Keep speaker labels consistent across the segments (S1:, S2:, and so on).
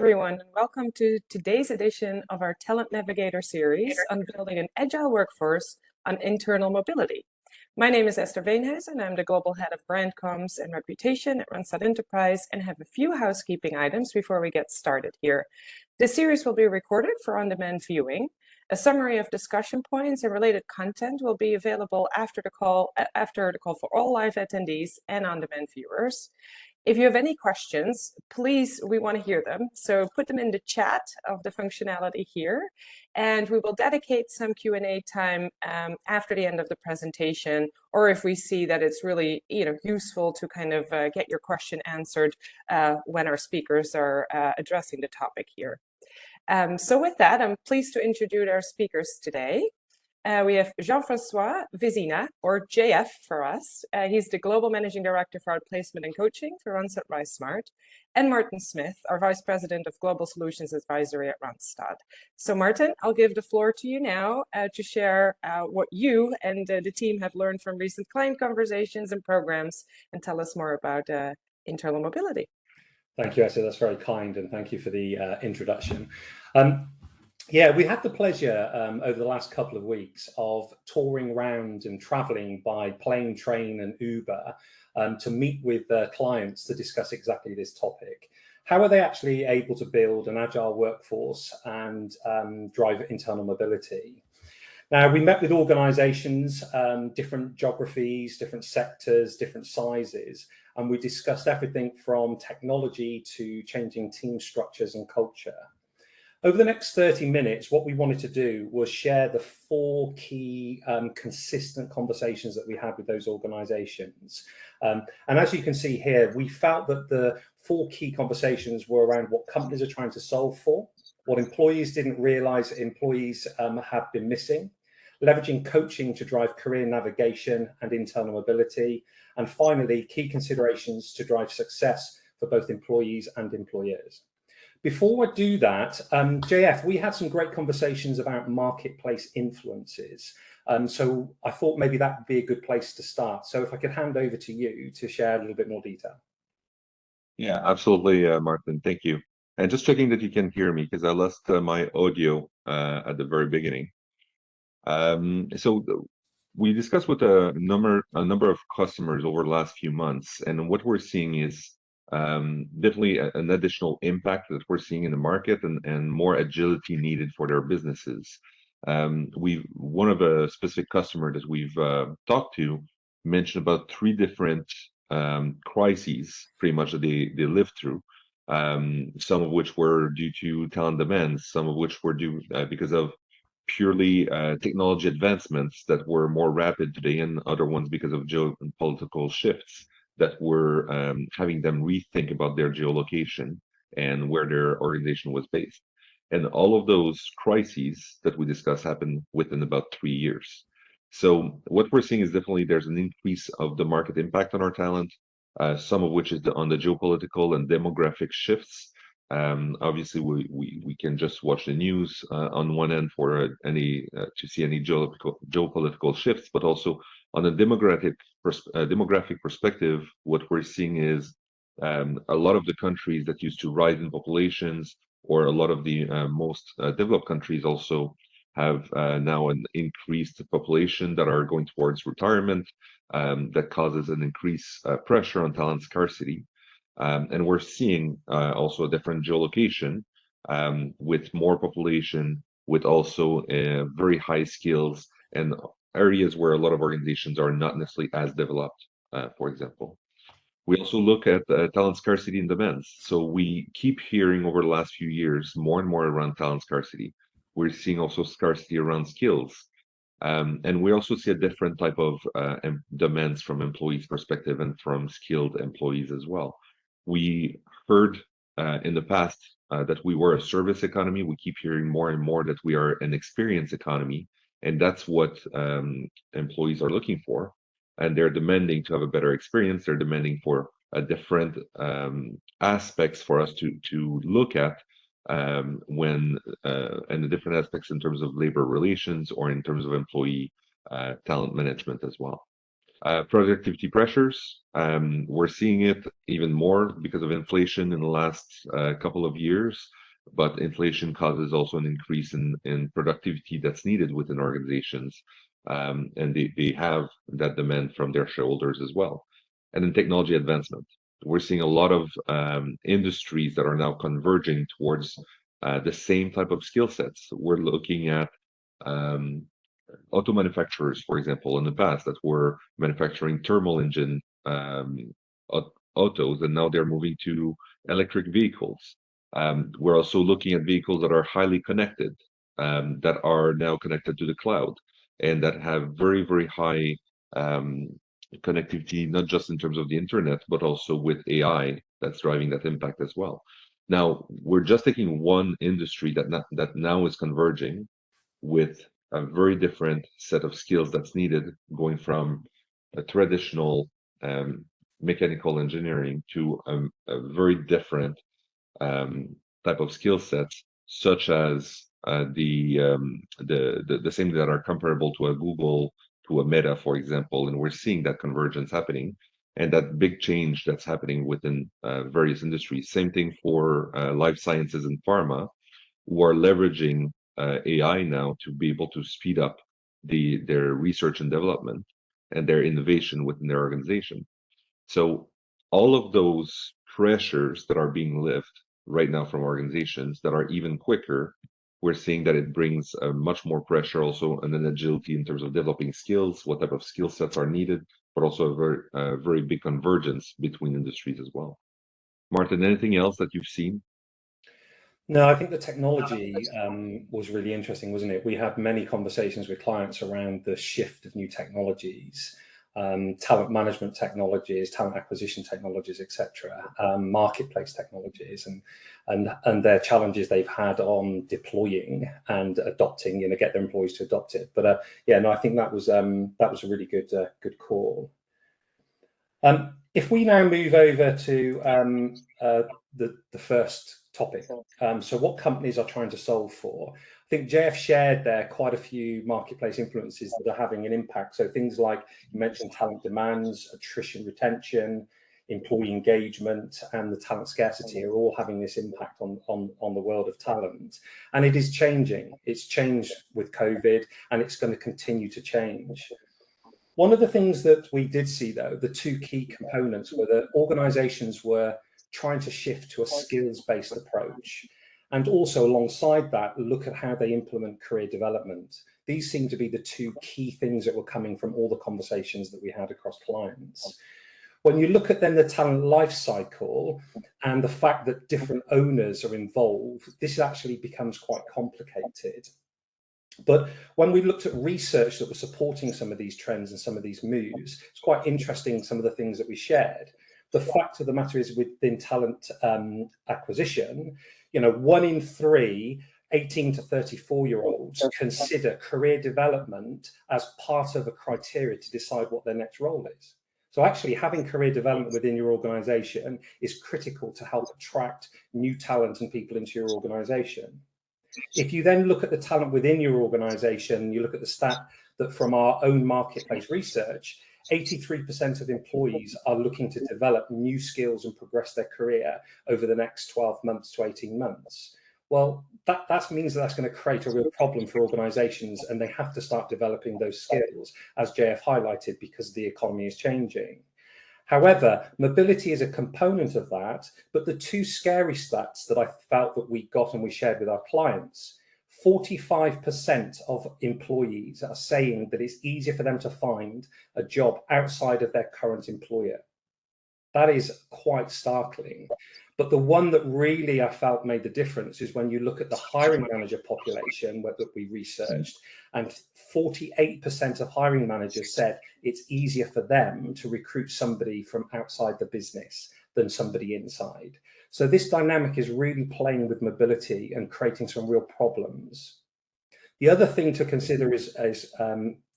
S1: everyone, and welcome to today's edition of our Talent Navigator series on building an agile workforce on internal mobility. My name is Esther Veenhuis, and I'm the Global Head of Brand Comms and Reputation at Randstad Enterprise, and have a few housekeeping items before we get started here. This series will be recorded for on-demand viewing. A summary of discussion points and related content will be available after the call for all live attendees and on-demand viewers. If you have any questions, please, we want to hear them. So put them in the chat of the functionality here, and we will dedicate some Q&A time after the end of the presentation, or if we see that it's really useful to kind of get your question answered when our speakers are addressing the topic here. So with that, I'm pleased to introduce our speakers today. We have Jean-Francois Vezina, or JF for us. He's the Global Managing Director for Outplacement and Coaching for Randstad RiseSmart, and Martin Smith, our Vice President of Global Solutions Advisory at Randstad. So Martin, I'll give the floor to you now to share what you and the team have learned from recent client conversations and programs, and tell us more about internal mobility.
S2: Thank you, Esther. That's very kind, and thank you for the introduction. Yeah, we had the pleasure over the last couple of weeks of touring around and traveling by plane, train and Uber to meet with clients to discuss exactly this topic. How are they actually able to build an agile workforce and drive internal mobility? Now, we met with organizations, different geographies, different sectors, different sizes, and we discussed everything from technology to changing team structures and culture. Over the next 30 minutes, what we wanted to do was share the 4 key consistent conversations that we had with those organizations. And as you can see here, we felt that the 4 key conversations were around what companies are trying to solve for, what employees didn't realize employees have been missing, leveraging coaching to drive career navigation and internal mobility, and finally, key considerations to drive success for both employees and employers. Before I do that, JF, we had some great conversations about marketplace influences. So I thought maybe that would be a good place to start. So if I could hand over to you to share a little bit more detail.
S3: Yeah, absolutely, Martin. Thank you. And just checking that you can hear me, because I lost my audio at the very beginning. We discussed with a number of customers over the last few months, and what we're seeing is definitely an additional impact that we're seeing in the market, and more agility needed for their businesses. One of a specific customer that we've talked to mentioned about 3 different crises, pretty much, that they lived through. Some of which were due to talent demands, some of which were due because of purely technology advancements that were more rapid today, and other ones because of geopolitical shifts that were having them rethink about their geolocation and where their organization was based. And all of those crises that we discussed happened within about 3 years. So what we're seeing is definitely there's an increase of the market impact on our talent, some of which is on the geopolitical and demographic shifts. Obviously, we can just watch the news on one end for to see any geopolitical shifts, but also on a demographic perspective, what we're seeing is a lot of the countries that used to rise in populations, or a lot of the most developed countries, also have now an increased population that are going towards retirement, that causes an increased pressure on talent scarcity. And we're seeing also a different geolocation with more population, with also very high skills, and areas where a lot of organizations are not necessarily as developed, for example. We also look at talent scarcity and demands. So we keep hearing over the last few years more and more around talent scarcity. We're seeing also scarcity around skills. And we also see a different type of demands from employees' perspective and from skilled employees as well. We heard in the past that we were a service economy. We keep hearing more and more that we are an experience economy, and that's what employees are looking for. And they're demanding to have a better experience. They're demanding for different aspects for us to look at and the different aspects in terms of labor relations, or in terms of employee talent management as well. Productivity pressures, we're seeing it even more because of inflation in the last couple of years, but inflation causes also an increase in productivity that's needed within organizations, and they have that demand from their shareholders as well. And then technology advancement. We're seeing a lot of industries that are now converging towards the same type of skill sets. We're looking at auto manufacturers, for example, in the past that were manufacturing thermal engine autos, and now they're moving to electric vehicles. We're also looking at vehicles that are highly connected, that are now connected to the cloud, and that have very, very high connectivity, not just in terms of the internet, but also with AI that's driving that impact as well. Now, we're just taking one industry that now is converging with a very different set of skills that's needed, going from a traditional mechanical engineering to a very different type of skill sets, such as the same that are comparable to a Google, to a Meta, for example. And we're seeing that convergence happening, and that big change that's happening within various industries. Same thing for life sciences and pharma, who are leveraging AI now to be able to speed up their research and development and their innovation within their organization. So all of those pressures that are being lifted right now from organizations that are even quicker, we're seeing that it brings much more pressure also, and an agility in terms of developing skills, what type of skill sets are needed, but also a very big convergence between industries as well. Martin, anything else that you've seen?
S2: No, I think the technology was really interesting, wasn't it? We had many conversations with clients around the shift of new technologies, talent management technologies, talent acquisition technologies, etc., marketplace technologies, and their challenges they've had on deploying and adopting, get their employees to adopt it. But yeah, no, I think that was a really good call. If we now move over to the first topic, so what companies are trying to solve for. I think JF shared there quite a few marketplace influences that are having an impact. So things like you mentioned talent demands, attrition, retention, employee engagement, and the talent scarcity are all having this impact on the world of talent. And it is changing. It's changed with COVID, and it's going to continue to change. One of the things that we did see, though, the two key components were that organizations were trying to shift to a skills-based approach, and also alongside that, look at how they implement career development. These seem to be the two key things that were coming from all the conversations that we had across clients. When you look at then the talent life cycle and the fact that different owners are involved, this actually becomes quite complicated. But when we looked at research that was supporting some of these trends and some of these moves, it's quite interesting, some of the things that we shared. The fact of the matter is, within talent acquisition, 1 in 3 18 to 34-year-olds consider career development as part of a criteria to decide what their next role is. So actually having career development within your organization is critical to help attract new talent and people into your organization. If you then look at the talent within your organization, you look at the stat that from our own marketplace research, 83% of employees are looking to develop new skills and progress their career over the next 12 months to 18 months. Well, that means that's going to create a real problem for organizations, and they have to start developing those skills, as JF highlighted, because the economy is changing. However, mobility is a component of that, but the two scary stats that I felt that we got and we shared with our clients, 45% of employees are saying that it's easier for them to find a job outside of their current employer. That is quite startling. But the one that really I felt made the difference is when you look at the hiring manager population that we researched, and 48% of hiring managers said it's easier for them to recruit somebody from outside the business than somebody inside. So this dynamic is really playing with mobility and creating some real problems. The other thing to consider is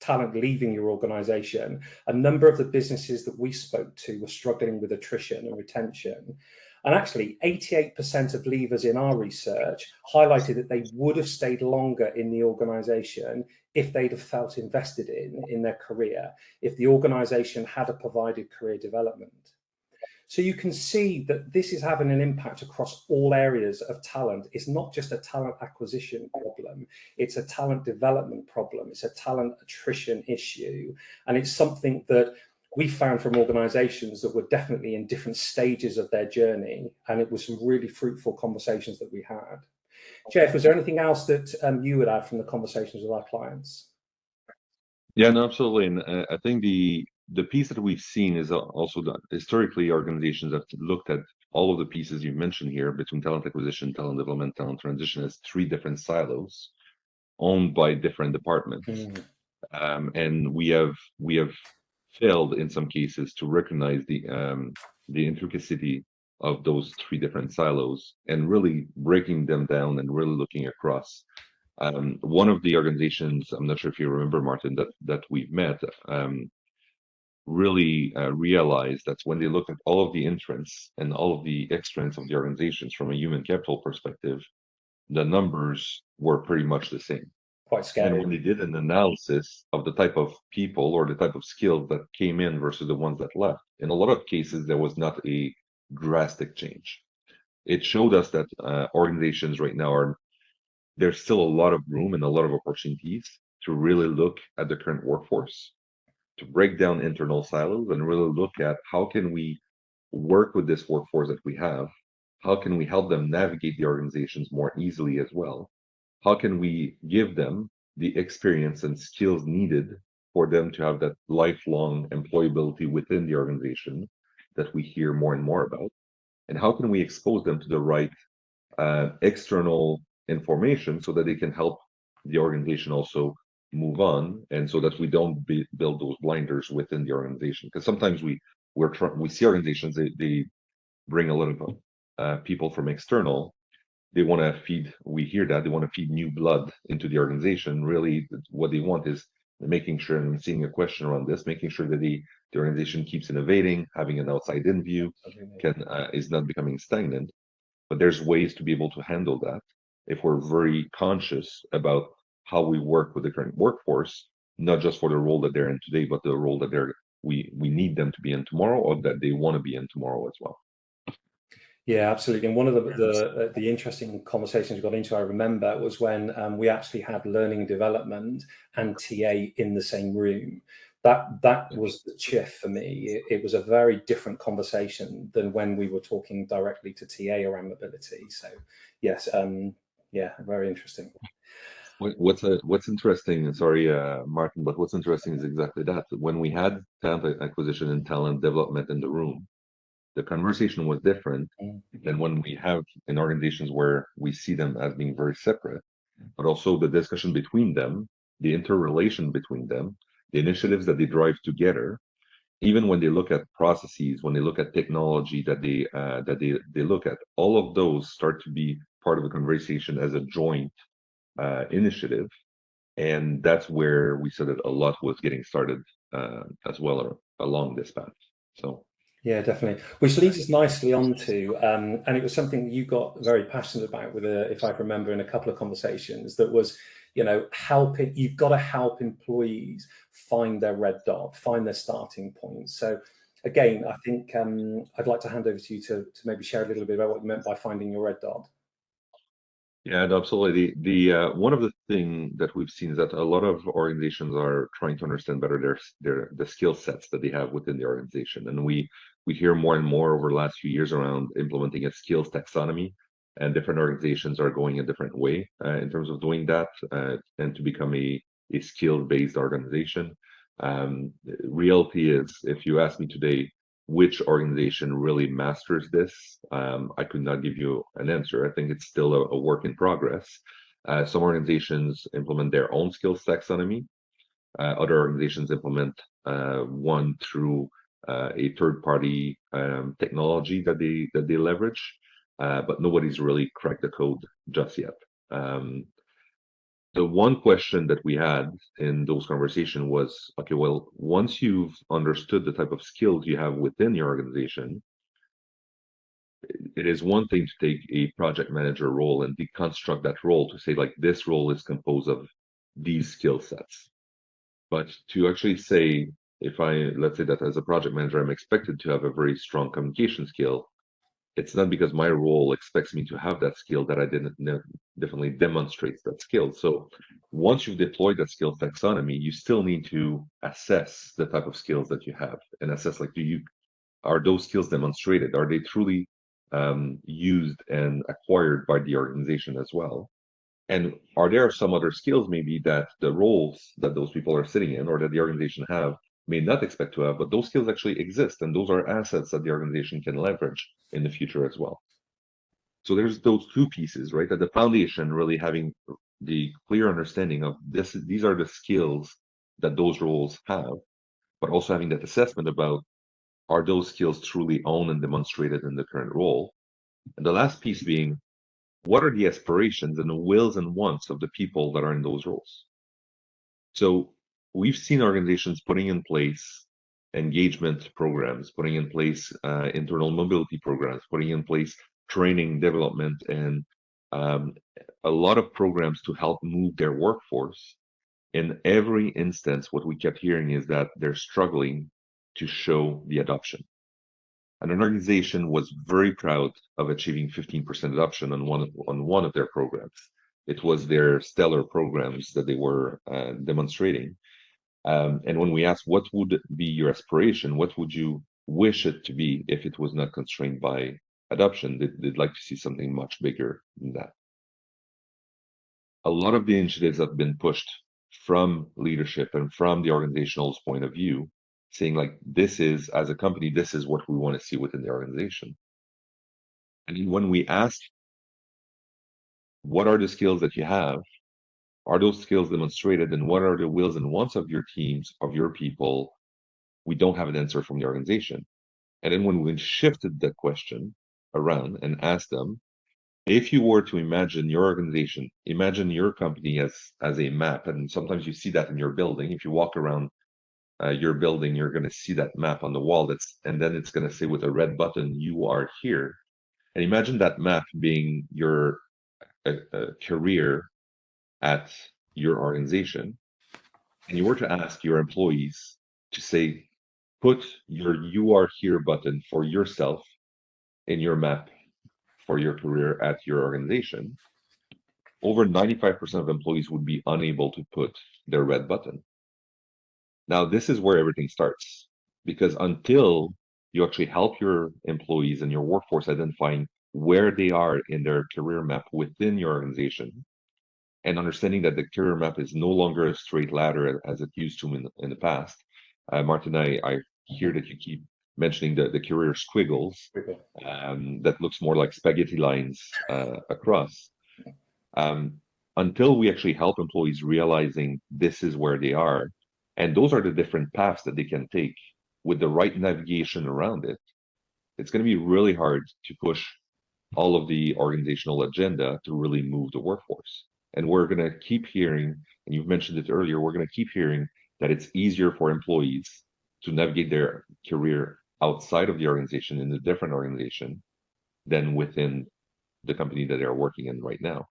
S2: talent leaving your organization. A number of the businesses that we spoke to were struggling with attrition and retention. And actually, 88% of leavers in our research highlighted that they would have stayed longer in the organization if they'd have felt invested in their career, if the organization had provided career development. So you can see that this is having an impact across all areas of talent. It's not just a talent acquisition problem, it's a talent development problem, it's a talent attrition issue, and it's something that we found from organizations that were definitely in different stages of their journey, and it was some really fruitful conversations that we had. Jeff, was there anything else that you would add from the conversations with our clients?
S3: Yeah, no, absolutely. And I think the piece that we've seen is also that historically organizations have looked at all of the pieces you mentioned here between talent acquisition, talent development, talent transition as three different silos owned by different departments. And we have failed in some cases to recognize the intricacy of those three different silos and really breaking them down and really looking across. One of the organizations, I'm not sure if you remember, Martin, that we've met, really realized that when they look at all of the entrants and all of the externals of the organizations from a human capital perspective, the numbers were pretty much the same.
S2: Quite scary.
S3: And when they did an analysis of the type of people or the type of skills that came in versus the ones that left, in a lot of cases, there was not a drastic change. It showed us that organizations right now there's still a lot of room and a lot of opportunities to really look at the current workforce, to break down internal silos and really look at how can we work with this workforce that we have? How can we help them navigate the organizations more easily as well? How can we give them the experience and skills needed for them to have that lifelong employability within the organization that we hear more and more about? And how can we expose them to the right external information so that they can help the organization also move on, and so that we don't build those blinders within the organization? Because sometimes we see organizations, they bring a lot of people from external. They want to feed, we hear that they want to feed new blood into the organization. Really, what they want is making sure, and seeing a question around this, making sure that the organization keeps innovating, having an outside-in view, is not becoming stagnant. But there's ways to be able to handle that if we're very conscious about how we work with the current workforce, not just for the role that they're in today, but the role that we need them to be in tomorrow, or that they want to be in tomorrow as well.
S2: Yeah, absolutely. And one of the interesting conversations we got into, I remember, was when we actually had learning development and TA in the same room. That was the chiff for me. It was a very different conversation than when we were talking directly to TA around mobility. So yes, yeah, very interesting.
S3: What's interesting, sorry, Martin, but what's interesting is exactly that. When we had talent acquisition and talent development in the room, the conversation was different than when we have in organizations where we see them as being very separate, but also the discussion between them, the interrelation between them, the initiatives that they drive together, even when they look at processes, when they look at technology that they look at, all of those start to be part of the conversation as a joint initiative. And that's where we said that a lot was getting started as well along this path. So.
S2: Yeah, definitely. Which leads us nicely on to, and it was something you got very passionate about with, if I remember, in a couple of conversations, that was, you've got to help employees find their red dot, find their starting point. So again, I think I'd like to hand over to you to maybe share a little bit about what you meant by finding your red dot.
S3: Yeah, no, absolutely. The one of the things that we've seen is that a lot of organizations are trying to understand better the skill sets that they have within the organization, and we hear more and more over the last few years around implementing a skills taxonomy, and different organizations are going a different way in terms of doing that, and to become a skill-based organization. Reality is, if you ask me today, which organization really masters this, I could not give you an answer. I think it's still a work in progress. Some organizations implement their own skills taxonomy. Other organizations implement one through a third-party technology that they leverage, but nobody's really cracked the code just yet. The one question that we had in those conversations was, okay, well, once you've understood the type of skills you have within your organization, it is one thing to take a project manager role and deconstruct that role to say, like, this role is composed of these skill sets. But to actually say, let's say that as a project manager, I'm expected to have a very strong communication skill, it's not because my role expects me to have that skill that I didn't definitely demonstrate that skill. So once you've deployed that skills taxonomy, you still need to assess the type of skills that you have and assess, like, are those skills demonstrated? Are they truly used and acquired by the organization as well? And are there some other skills maybe that the roles that those people are sitting in or that the organization have may not expect to have, but those skills actually exist, and those are assets that the organization can leverage in the future as well. So there's those two pieces, right? At the foundation, really having the clear understanding of these are the skills that those roles have, but also having that assessment about, are those skills truly owned and demonstrated in the current role? And the last piece being, what are the aspirations and the wills and wants of the people that are in those roles? So we've seen organizations putting in place engagement programs, putting in place internal mobility programs, putting in place training, development, and a lot of programs to help move their workforce. In every instance, what we kept hearing is that they're struggling to show the adoption. And an organization was very proud of achieving 15% adoption on one of their programs. It was their stellar programs that they were demonstrating. And when we asked, what would be your aspiration? What would you wish it to be if it was not constrained by adoption? They'd like to see something much bigger than that. A lot of the initiatives have been pushed from leadership and from the organizational's point of view, saying, like, this is, as a company, this is what we want to see within the organization. And when we ask, what are the skills that you have? Are those skills demonstrated? And what are the wills and wants of your teams, of your people? We don't have an answer from the organization. And then when we shifted the question around and asked them, if you were to imagine your organization, imagine your company as a map, and sometimes you see that in your building. If you walk around your building, you're going to see that map on the wall. And then it's going to say with a red button, "You are here." And imagine that map being your career at your organization, and you were to ask your employees to say, put your "You are here" button for yourself in your map for your career at your organization, over 95% of employees would be unable to put their red button. Now, this is where everything starts, because until you actually help your employees and your workforce identifying where they are in their career map within your organization, and understanding that the career map is no longer a straight ladder as it used to in the past. Martin, I hear that you keep mentioning the career squiggles, that looks more like spaghetti lines across. Until we actually help employees realizing this is where they are, and those are the different paths that they can take with the right navigation around it, it's going to be really hard to push all of the organizational agenda to really move the workforce. And we're going to keep hearing, and you've mentioned it earlier, we're going to keep hearing that it's easier for employees to navigate their career outside of the organization in a different organization than within the company that they're working in right now.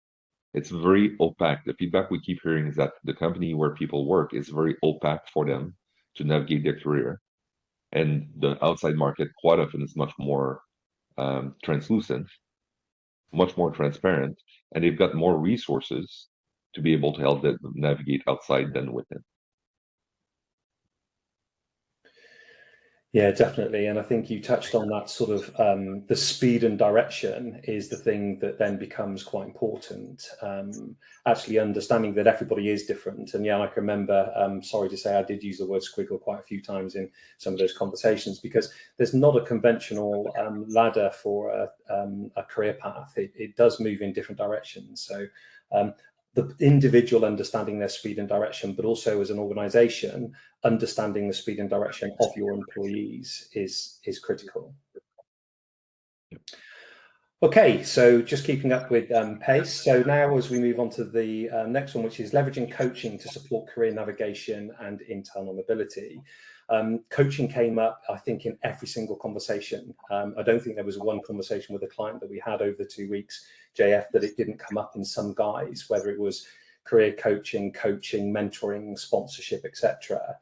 S3: It's very opaque. The feedback we keep hearing is that the company where people work is very opaque for them to navigate their career. And the outside market quite often is much more translucent, much more transparent, and they've got more resources to be able to help them navigate outside than within.
S2: Yeah, definitely. And I think you touched on that sort of the speed and direction is the thing that then becomes quite important. Actually understanding that everybody is different. And yeah, I can remember, sorry to say, I did use the word squiggle quite a few times in some of those conversations, because there's not a conventional ladder for a career path. It does move in different directions. So the individual understanding their speed and direction, but also as an organization, understanding the speed and direction of your employees is critical. Okay, so just keeping up with pace. So now as we move on to the next one, which is leveraging coaching to support career navigation and internal mobility. Coaching came up, I think, in every single conversation. I don't think there was one conversation with a client that we had over the 2 weeks, JF, that it didn't come up in some guise, whether it was career coaching, mentoring, sponsorship, etc.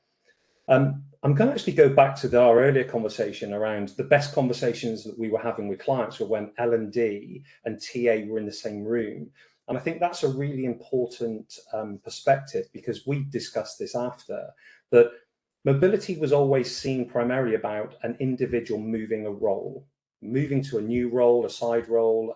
S2: I'm going to actually go back to our earlier conversation around the best conversations that we were having with clients were when L&D and TA were in the same room. And I think that's a really important perspective, because we discussed this after, that mobility was always seen primarily about an individual moving a role, moving to a new role, a side role,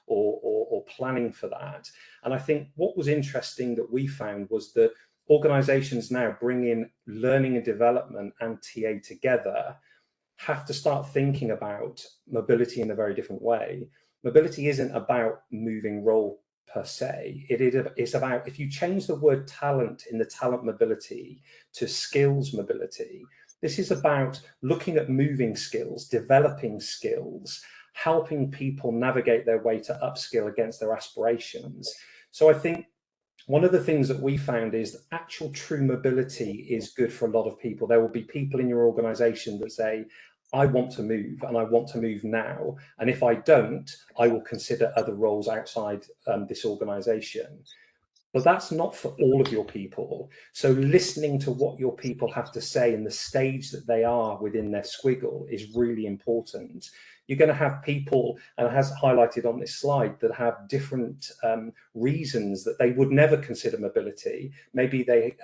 S2: or planning for that. And I think what was interesting that we found was that organizations now bring in learning and development and TA together have to start thinking about mobility in a very different way. Mobility isn't about moving role per se. It's about, if you change the word talent in the talent mobility to skills mobility, this is about looking at moving skills, developing skills, helping people navigate their way to upskill against their aspirations. So I think one of the things that we found is that actual true mobility is good for a lot of people. There will be people in your organization that say, I want to move and I want to move now. And if I don't, I will consider other roles outside this organization. But that's not for all of your people. So listening to what your people have to say and the stage that they are within their squiggle is really important. You're going to have people, and it has highlighted on this slide, that have different reasons that they would never consider mobility. Maybe they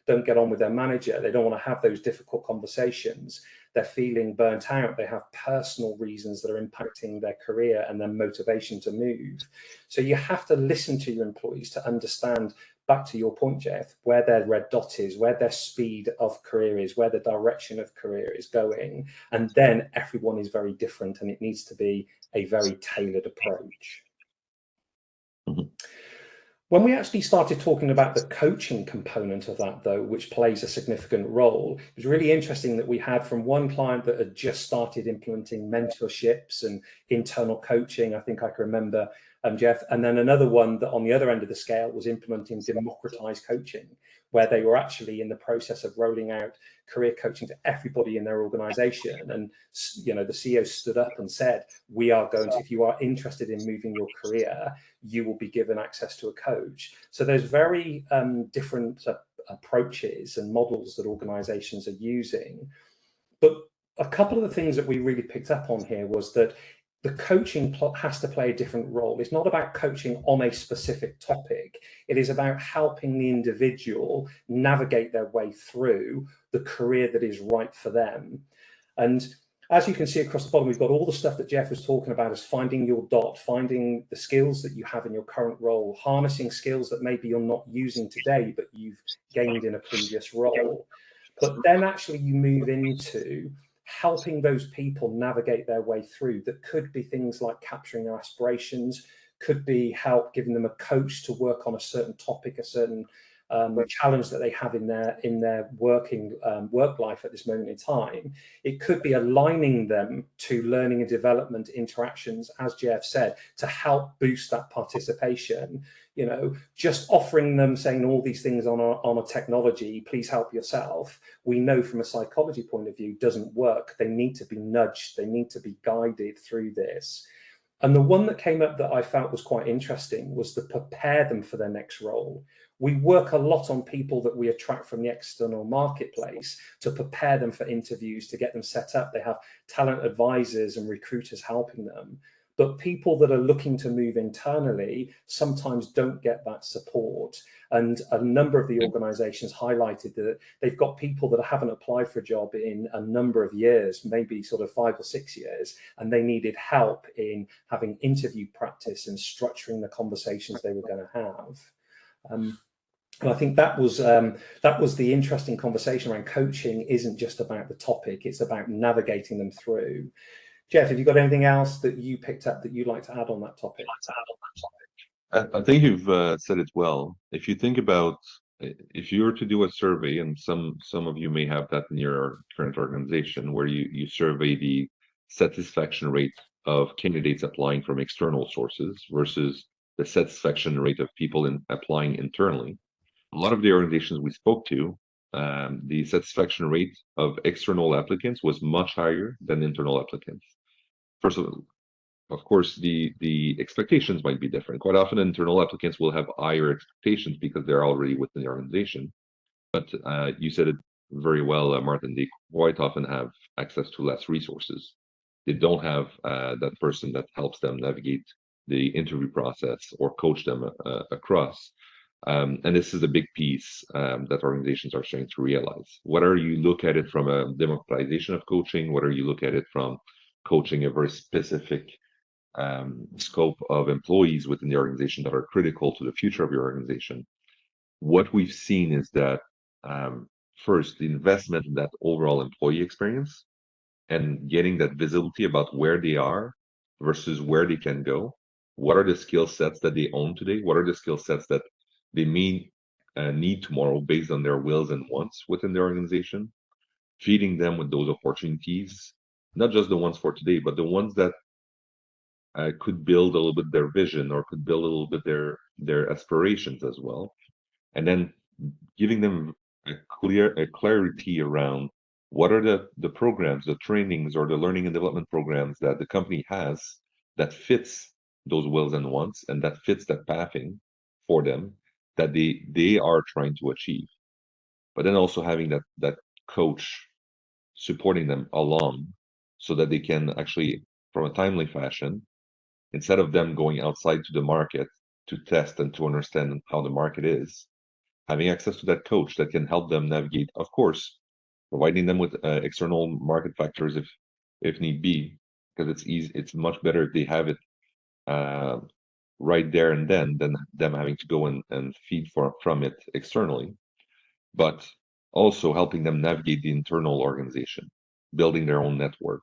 S2: don't get on with their manager. They don't want to have those difficult conversations. They're feeling burnt out. They have personal reasons that are impacting their career and their motivation to move. So you have to listen to your employees to understand, back to your point, Jeff, where their red dot is, where their speed of career is, where the direction of career is going. And then everyone is very different, and it needs to be a very tailored approach.
S3: Mm-hmm.
S2: When we actually started talking about the coaching component of that, though, which plays a significant role, it was really interesting that we had from one client that had just started implementing mentorships and internal coaching. I think I can remember, Jeff, and then another one that on the other end of the scale was implementing democratized coaching, where they were actually in the process of rolling out career coaching to everybody in their organization. And, you know, the CEO stood up and said, we are going to, if you are interested in moving your career, you will be given access to a coach. So there's very different approaches and models that organizations are using. But a couple of the things that we really picked up on here was that the coaching has to play a different role. It's not about coaching on a specific topic. It is about helping the individual navigate their way through the career that is right for them. And as you can see across the bottom, we've got all the stuff that Jeff was talking about, as finding your dot, finding the skills that you have in your current role, harnessing skills that maybe you're not using today, but you've gained in a previous role. But then actually you move into helping those people navigate their way through. That could be things like capturing their aspirations, could be help giving them a coach to work on a certain topic, a certain challenge that they have in their work life at this moment in time. It could be aligning them to learning and development interactions, as Jeff said, to help boost that participation. You know, just offering them, saying all these things on a technology, please help yourself, we know from a psychology point of view doesn't work. They need to be nudged, they need to be guided through this. And the one that came up that I felt was quite interesting was to prepare them for their next role. We work a lot on people that we attract from the external marketplace to prepare them for interviews, to get them set up. They have talent advisors and recruiters helping them. But people that are looking to move internally sometimes don't get that support. And a number of the organizations highlighted that they've got people that haven't applied for a job in a number of years, maybe sort of 5 or 6 years, and they needed help in having interview practice and structuring the conversations they were going to have. And I think that was the interesting conversation around coaching. Isn't just about the topic, it's about navigating them through. Jeff, have you got anything else that you picked up that you'd like to add on that topic?
S3: I think you've said it well. If you think about, if you were to do a survey, and some of you may have that in your current organization, where you survey the satisfaction rate of candidates applying from external sources versus the satisfaction rate of people applying internally. A lot of the organizations we spoke to the satisfaction rate of external applicants was much higher than internal applicants. First of course, the expectations might be different. Quite often, internal applicants will have higher expectations because they're already within the organization. But you said it very well, Martin. They quite often have access to less resources. They don't have that person that helps them navigate the interview process or coach them across. And this is a big piece that organizations are starting to realize. Whether you look at it from a democratization of coaching, whether you look at it from coaching a very specific scope of employees within the organization that are critical to the future of your organization, what we've seen is that first, the investment in that overall employee experience and getting that visibility about where they are versus where they can go. What are the skill sets that they own today? What are the skill sets that they may need tomorrow based on their wills and wants within the organization? Feeding them with those opportunities, not just the ones for today, but the ones that could build a little bit their vision or could build a little bit their aspirations as well. And then giving them a clarity around what are the programs, the trainings, or the learning and development programs that the company has that fits those wills and wants and that fits that pathing for them that they are trying to achieve. But then also having that coach supporting them along so that they can actually, from a timely fashion, instead of them going outside to the market to test and to understand how the market is, having access to that coach that can help them navigate, of course, providing them with external market factors if need be, because it's easy. It's much better if they have it right there and then than them having to go and feed from it externally. But also helping them navigate the internal organization, building their own network,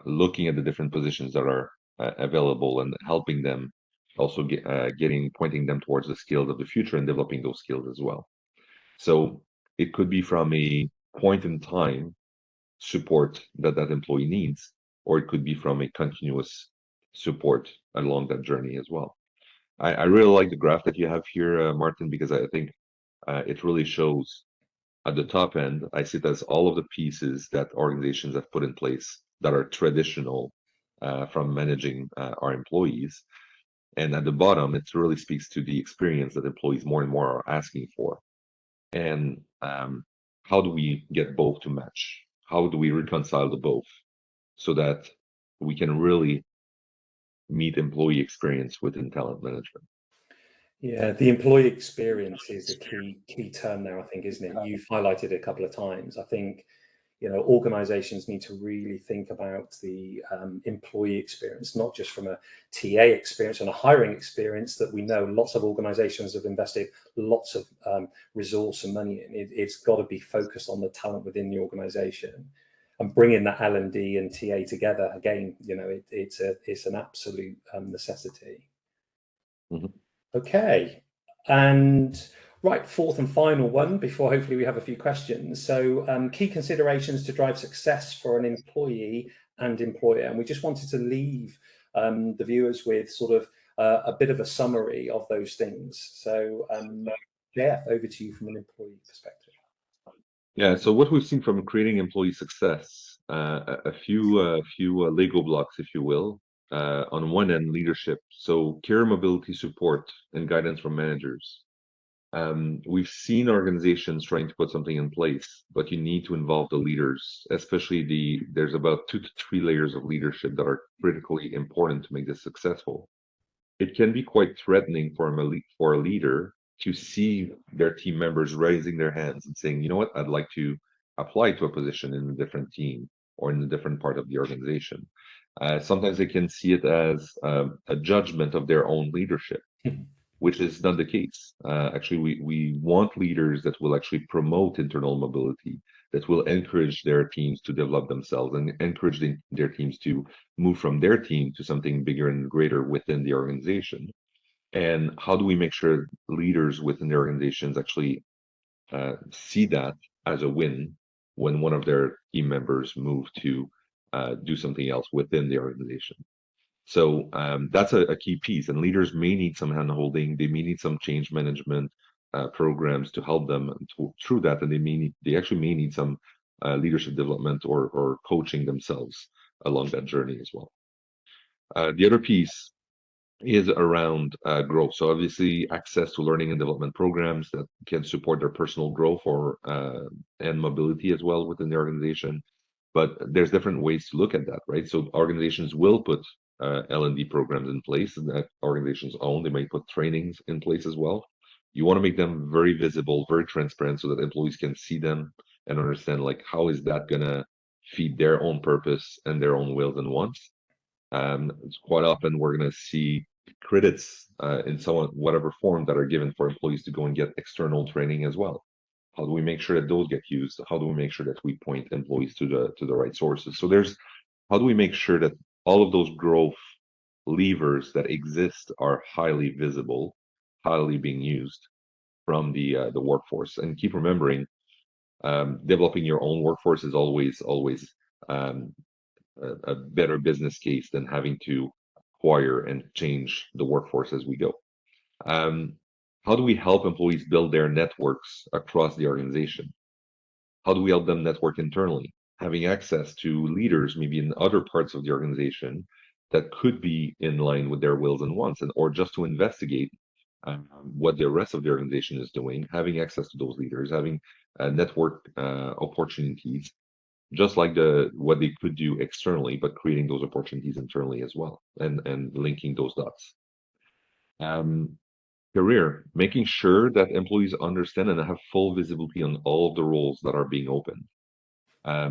S3: looking at the different positions that are available and helping them also pointing them towards the skills of the future and developing those skills as well. So it could be from a point in time support that employee needs, or it could be from a continuous support along that journey as well. I really like the graph that you have here, Martin, because I think it really shows at the top end, I see it as all of the pieces that organizations have put in place that are traditional from managing our employees. And at the bottom, it really speaks to the experience that employees more and more are asking for. And how do we get both to match? How do we reconcile the both so that we can really meet employee experience within talent management?
S2: Yeah, the employee experience is a key term now, I think, isn't it? You've highlighted it a couple of times. I think, organizations need to really think about the employee experience, not just from a TA experience and a hiring experience that we know lots of organizations have invested lots of resource and money in. It's got to be focused on the talent within the organization and bringing that L&D and TA together. Again, it's an absolute necessity.
S3: Mm-hmm.
S2: Okay, and right, fourth and final one before hopefully we have a few questions. So key considerations to drive success for an employee and employer. And we just wanted to leave the viewers with sort of a bit of a summary of those things. So Jeff, over to you from an employee perspective.
S3: Yeah, so what we've seen from creating employee success, a few Lego blocks, if you will. On one end, leadership, so career mobility support and guidance from managers. We've seen organizations trying to put something in place, but you need to involve the leaders, especially there's about 2 to 3 layers of leadership that are critically important to make this successful. It can be quite threatening for a leader to see their team members raising their hands and saying, you know what, I'd like to apply to a position in a different team or in a different part of the organization. Sometimes they can see it as a judgment of their own leadership, which is not the case. Actually, we want leaders that will actually promote internal mobility, that will encourage their teams to develop themselves and encourage their teams to move from their team to something bigger and greater within the organization. And how do we make sure leaders within the organizations actually see that as a win when one of their team members move to do something else within the organization? So that's a key piece, and leaders may need some hand-holding. They may need some change management programs to help them through that, and they actually may need some leadership development or coaching themselves along that journey as well. The other piece is around growth. So obviously access to learning and development programs that can support their personal growth and mobility as well within the organization. But there's different ways to look at that, right? So organizations will put L&D programs in place that organizations own. They might put trainings in place as well. You want to make them very visible, very transparent, so that employees can see them and understand, like, how is that going to feed their own purpose and their own wills and wants. It's quite often we're going to see credits in whatever form that are given for employees to go and get external training as well. How do we make sure that those get used? How do we make sure that we point employees to the right sources? So how do we make sure that all of those growth levers that exist are highly visible, highly being used from the workforce? And keep remembering, developing your own workforce is always a better business case than having to acquire and change the workforce as we go. How do we help employees build their networks across the organization? How do we help them network internally? Having access to leaders maybe in other parts of the organization that could be in line with their wills and wants, or just to investigate what the rest of the organization is doing, having access to those leaders, having network opportunities, just like what they could do externally, but creating those opportunities internally as well, and linking those dots. Career, making sure that employees understand and have full visibility on all of the roles that are being opened.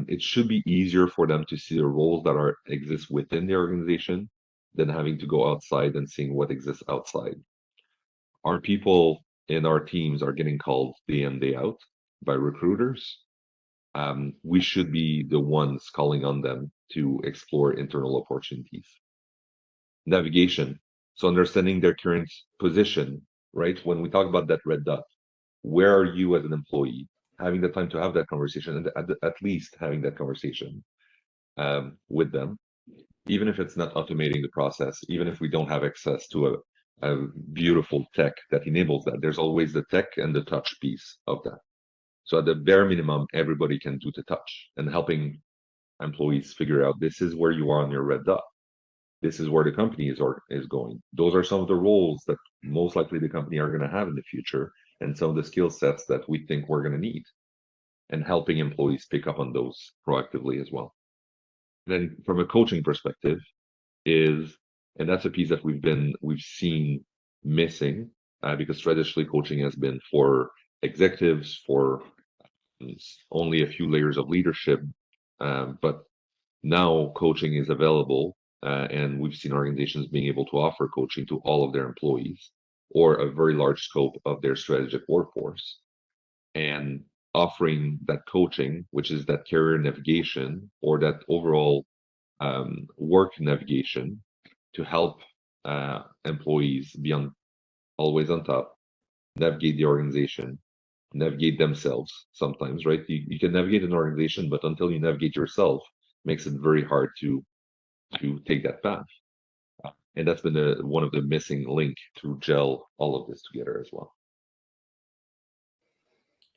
S3: It should be easier for them to see the roles that exist within the organization than having to go outside and seeing what exists outside. Our people in our teams are getting called day in, day out by recruiters. We should be the ones calling on them to explore internal opportunities. Navigation, so understanding their current position, right? When we talk about that red dot, where are you as an employee? Having the time to have that conversation, and at least having that conversation with them, even if it's not automating the process, even if we don't have access to a beautiful tech that enables that, there's always the tech and the touch piece of that. So at the bare minimum, everybody can do the touch, and helping employees figure out, this is where you are on your red dot. This is where the company is going. Those are some of the roles that most likely the company are going to have in the future, and some of the skill sets that we think we're going to need, and helping employees pick up on those proactively as well. Then from a coaching perspective and that's a piece that we've seen missing, because traditionally coaching has been for executives, for only a few layers of leadership, but now coaching is available, and we've seen organizations being able to offer coaching to all of their employees, or a very large scope of their strategic workforce, and offering that coaching, which is that career navigation or that overall work navigation, to help employees be always on top, navigate the organization, navigate themselves sometimes, right? You can navigate an organization, but until you navigate yourself, makes it very hard to take that path. And that's been one of the missing link to gel all of this together as well.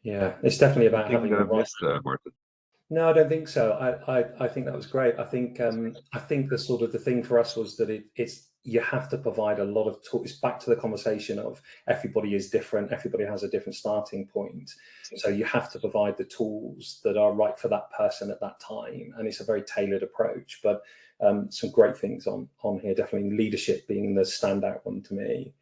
S1: Yeah, it's definitely about having
S3: the right... Martin?
S1: No, I don't think so. I think that was great. I think the sort of the thing for us was that it's you have to provide a lot of tools. It's back to the conversation of everybody is different. Everybody has a different starting point. So you have to provide the tools that are right for that person at that time. And it's a very tailored approach, but some great things on here, definitely leadership being the standout one to me.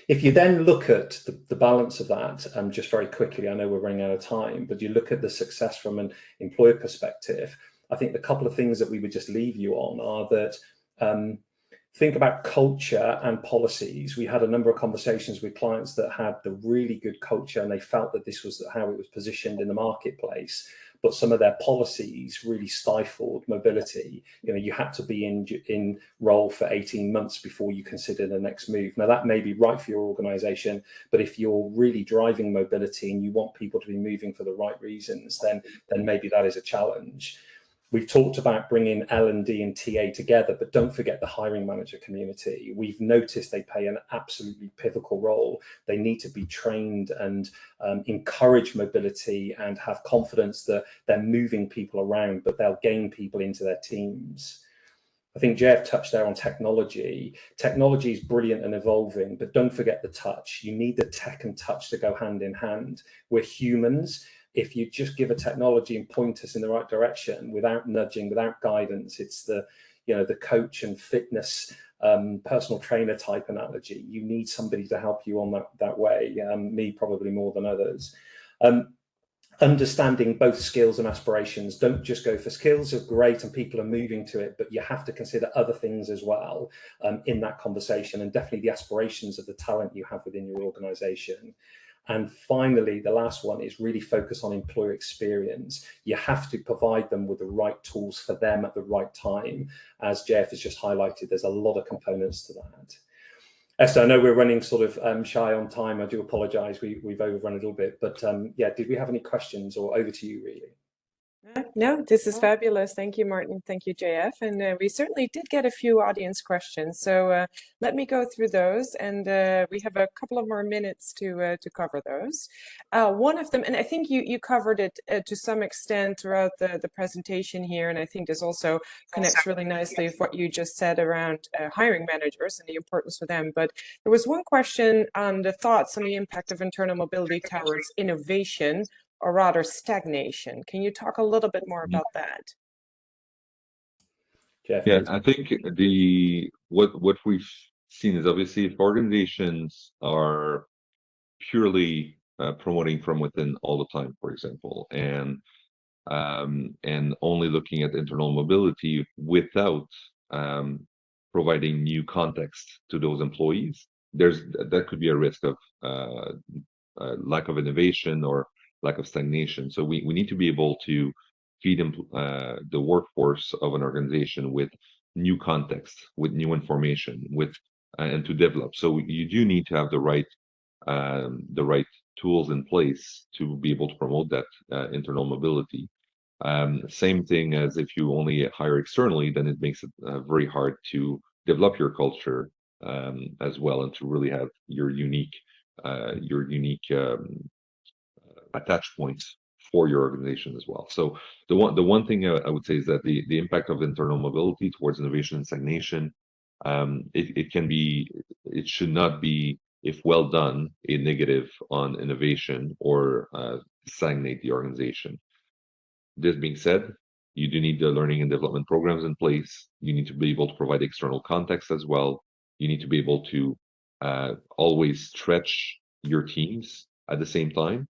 S1: If you then look at the balance of that, just very quickly, I know we're running out of time, but you look at the success from an employer perspective, I think the couple of things that we would just leave you on are that think about culture and policies. We had a number of conversations with clients that had the really good culture, and they felt that this was how it was positioned in the marketplace. But some of their policies really stifled mobility. You know, you had to be in role for 18 months before you consider the next move. Now, that may be right for your organization, but if you're really driving mobility and you want people to be moving for the right reasons, then maybe that is a challenge.
S2: We've talked about bringing L&D and TA together, but don't forget the hiring manager community. We've noticed they play an absolutely pivotal role. They need to be trained and encourage mobility and have confidence that they're moving people around, but they'll gain people into their teams. I think Jeff touched there on technology. Technology is brilliant and evolving, but don't forget the touch. You need the tech and touch to go hand in hand. We're humans. If you just give a technology and point us in the right direction without nudging, without guidance, it's the coach and fitness personal trainer type analogy. You need somebody to help you on that way. Me probably more than others. Understanding both skills and aspirations. Don't just go for skills are great and people are moving to it, but you have to consider other things as well in that conversation, and definitely the aspirations of the talent you have within your organization. And finally, the last one is really focus on employer experience. You have to provide them with the right tools for them at the right time. As Jeff has just highlighted, there's a lot of components to that. Esther, I know we're running sort of shy on time. I do apologize. We've overrun a little bit, but yeah, did we have any questions, or over to you, really?
S1: No, this is fabulous. Thank you, Martin. Thank you, JF. And we certainly did get a few audience questions. So let me go through those. And we have a couple of more minutes to cover those. One of them, and I think you covered it to some extent throughout the presentation here. And I think this also connects really nicely with what you just said around hiring managers and the importance for them. But there was one question on the thoughts on the impact of internal mobility towards innovation, or rather stagnation. Can you talk a little bit more about that?
S2: Jeff,
S3: Yeah,
S2: please.
S3: I think what we've seen is, obviously, if organizations are purely promoting from within all the time, for example, and only looking at internal mobility without providing new context to those employees, that could be a risk of lack of innovation or lack of stagnation. So we need to be able to feed the workforce of an organization with new context, with new information, and to develop. So you do need to have the right tools in place to be able to promote that internal mobility. Same thing as if you only hire externally, then it makes it very hard to develop your culture as well, and to really have your unique attach points for your organization as well. So the one thing I would say is that the impact of internal mobility towards innovation and stagnation, it should not be, if well done, a negative on innovation or stagnate the organization. This being said, you do need the learning and development programs in place. You need to be able to provide external context as well. You need to be able to always stretch your teams at the same time.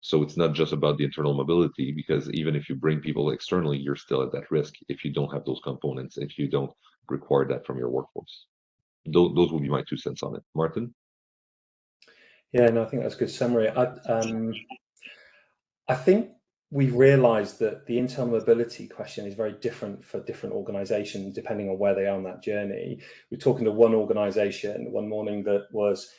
S3: So it's not just about the internal mobility, because even if you bring people externally, you're still at that risk if you don't have those components, if you don't require that from your workforce. Those would be my 2 cents on it. Martin?
S2: Yeah, no, I think that's a good summary. I think we've realized that the internal mobility question is very different for different organizations, depending on where they are on that journey. We're talking to one organization one morning that was,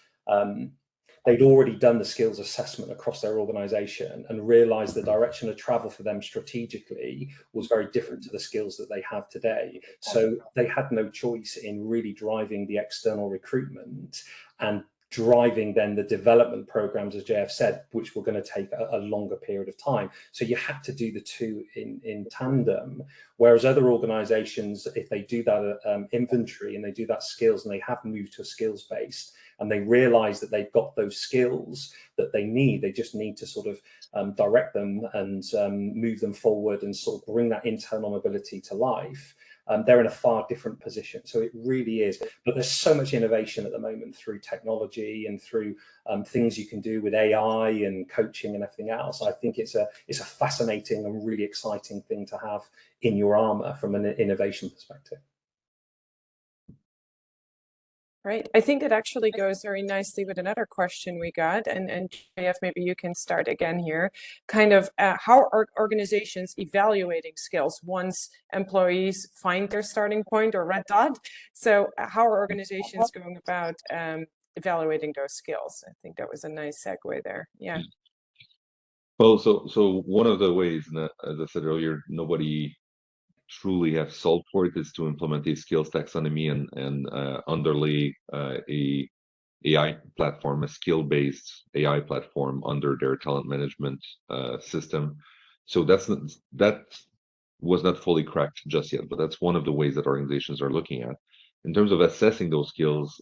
S2: they'd already done the skills assessment across their organization and realized the direction of travel for them strategically was very different to the skills that they have today. So they had no choice in really driving the external recruitment and driving then the development programs, as JF said, which were going to take a longer period of time. So you had to do the two in tandem. Whereas other organizations, if they do that inventory and they do that skills and they have moved to a skills based and they realize that they've got those skills that they need, they just need to sort of direct them and move them forward and sort of bring that internal mobility to life. They're in a far different position. So it really is. But there's so much innovation at the moment through technology and through things you can do with AI and coaching and everything else. I think it's a fascinating and really exciting thing to have in your armor from an innovation perspective.
S1: Right. I think it actually goes very nicely with another question we got, and JF, maybe you can start again here. Kind of how are organizations evaluating skills once employees find their starting point or red dot? So how are organizations going about evaluating those skills? I think that was a nice segue there. Yeah.
S3: Well, so one of the ways, and as I said earlier, nobody truly have solved for it is to implement a skills taxonomy and underlay a AI platform, a skill-based AI platform under their talent management system. So that was not fully cracked just yet, but that's one of the ways that organizations are looking at. In terms of assessing those skills,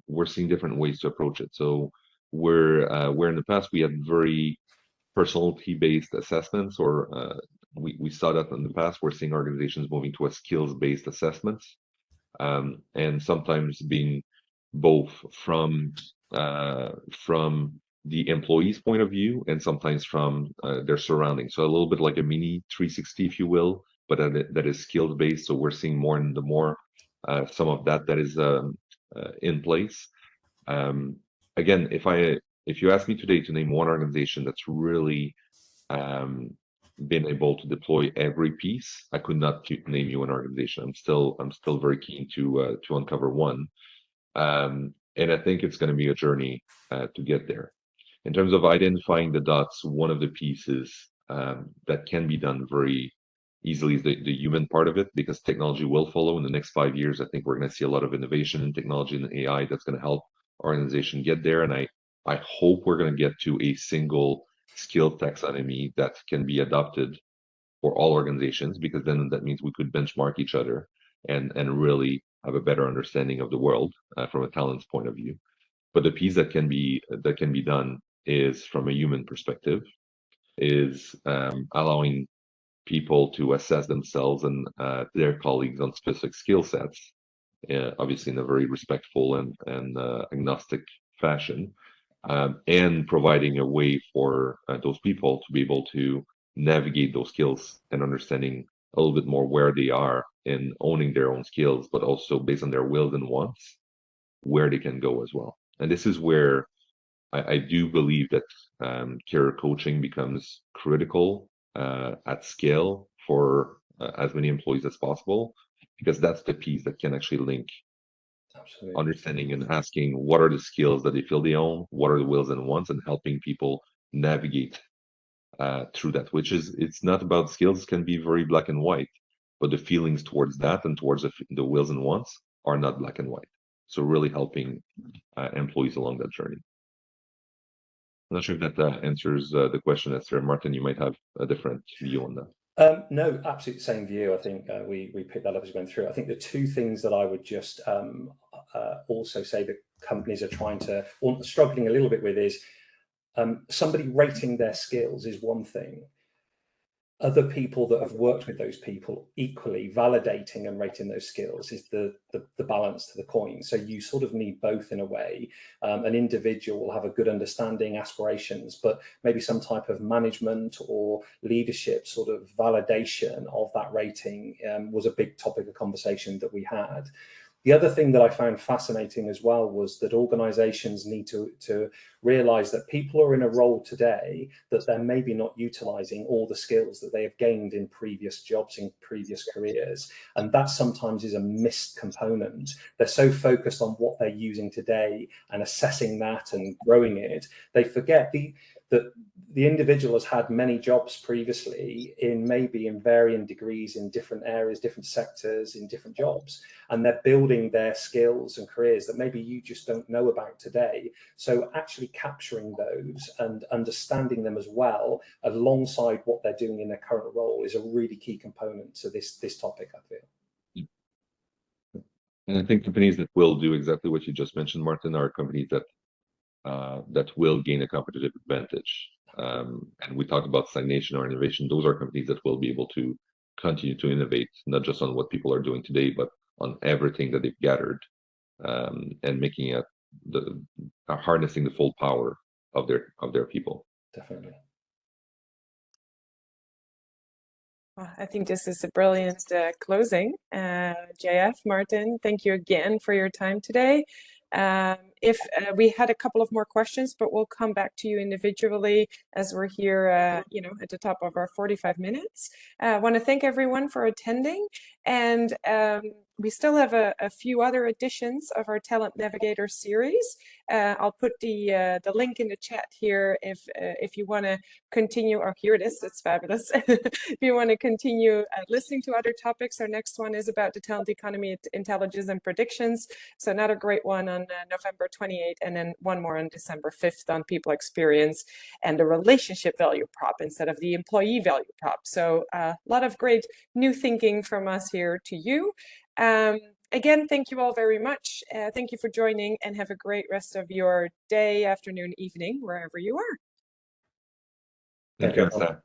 S3: we're seeing different ways to approach it. So where in the past we had very personality-based assessments, or we saw that in the past, we're seeing organizations moving to a skills-based assessments, and sometimes being both from the employee's point of view and sometimes from their surroundings. So a little bit like a mini 360, if you will, but that is skills based. So we're seeing more and more some of that is in place. Again, if you ask me today to name one organization that's really been able to deploy every piece, I could not name you an organization. I'm still very keen to uncover one. And I think it's going to be a journey to get there. In terms of identifying the dots, one of the pieces that can be done very easily is the human part of it, because technology will follow in the next 5 years. I think we're going to see a lot of innovation in technology and AI that's going to help our organization get there. And I hope we're going to get to a single skill taxonomy that can be adopted for all organizations, because then that means we could benchmark each other and really have a better understanding of the world from a talent's point of view. But the piece that can be done is from a human perspective, is allowing people to assess themselves and their colleagues on specific skill sets, obviously in a very respectful and agnostic fashion, and providing a way for those people to be able to navigate those skills and understanding a little bit more where they are in owning their own skills, but also based on their wills and wants, where they can go as well. And this is where I do believe that career coaching becomes critical at scale for as many employees as possible, because that's the piece that can actually link understanding and asking what are the skills that they feel they own, what are the wills and wants, and helping people navigate through that, which is, it's not about skills, can be very black and white, but the feelings towards that and towards the wills and wants are not black and white. So really helping employees along that journey. I'm not sure if that answers the question, Esther. Martin, you might have a different view on that.
S2: No, absolutely same view. I think we picked that up as we went through. I think the two things that I would just also say that companies are trying to, or struggling a little bit with, is somebody rating their skills is one thing. Other people that have worked with those people equally validating and rating those skills is the balance to the coin. So you sort of need both in a way. An individual will have a good understanding, aspirations, but maybe some type of management or leadership sort of validation of that rating was a big topic of conversation that we had. The other thing that I found fascinating as well was that organizations need to realize that people are in a role today that they're maybe not utilizing all the skills that they have gained in previous jobs, in previous careers. And that sometimes is a missed component. They're so focused on what they're using today and assessing that and growing it, they forget that the individual has had many jobs previously in varying degrees in different areas, different sectors, in different jobs, and they're building their skills and careers that maybe you just don't know about today. So actually capturing those and understanding them as well alongside what they're doing in their current role is a really key component to this topic, I feel.
S3: And I think companies that will do exactly what you just mentioned, Martin, are companies that will gain a competitive advantage. And we talk about stagnation or innovation. Those are companies that will be able to continue to innovate, not just on what people are doing today, but on everything that they've gathered, and making it harnessing the full power of their people.
S2: Definitely.
S1: I think this is a brilliant closing. JF, Martin, thank you again for your time today. if we had a couple of more questions, but we'll come back to you individually as we're here, you know, at the top of our 45 minutes. I want to thank everyone for attending, and we still have a few other editions of our Talent Navigator series. I'll put the link in the chat here if you want to continue. Oh, here it is. It's fabulous. If you want to continue listening to other topics, our next one is about the talent economy, intelligence, and predictions. So another great one on November 28th, and then one more on December 5th on people experience and the relationship value prop instead of the employee value prop. So a lot of great new thinking from us here to you. Again, thank you all very much. Thank you for joining, and have a great rest of your day, afternoon, evening, wherever you are.
S3: Thank you, Esther.